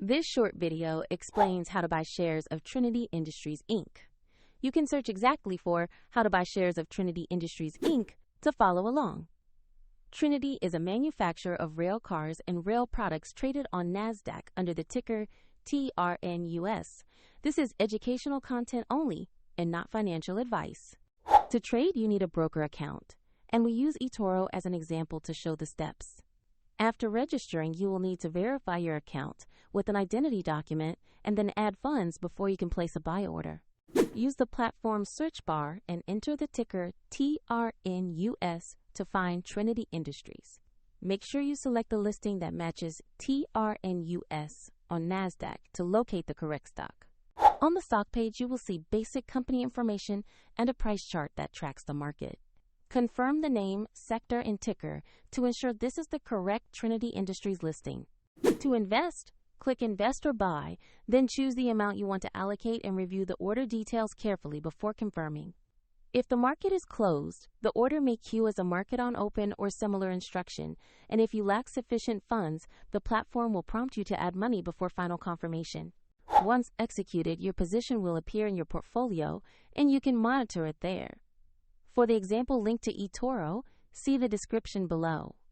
This short video explains how to buy shares of Trinity Industries Inc. You can search exactly for how to buy shares of Trinity Industries Inc. to follow along. Trinity is a manufacturer of rail cars and rail products traded on NASDAQ under the ticker TRNUS. This is educational content only and not financial advice. To trade, you need a broker account, and we use eToro as an example to show the steps. After registering, you will need to verify your account with an identity document and then add funds before you can place a buy order. Use the platform search bar and enter the ticker TRNUS to find Trinity Industries. Make sure you select the listing that matches TRNUS on NASDAQ to locate the correct stock. On the stock page, you will see basic company information and a price chart that tracks the market. Confirm the name, sector, and ticker to ensure this is the correct Trinity Industries listing. To invest, click Invest or Buy, then choose the amount you want to allocate and review the order details carefully before confirming. If the market is closed, the order may queue as a market on open or similar instruction, and if you lack sufficient funds, the platform will prompt you to add money before final confirmation. Once executed, your position will appear in your portfolio, and you can monitor it there. For the example link to eToro, see the description below.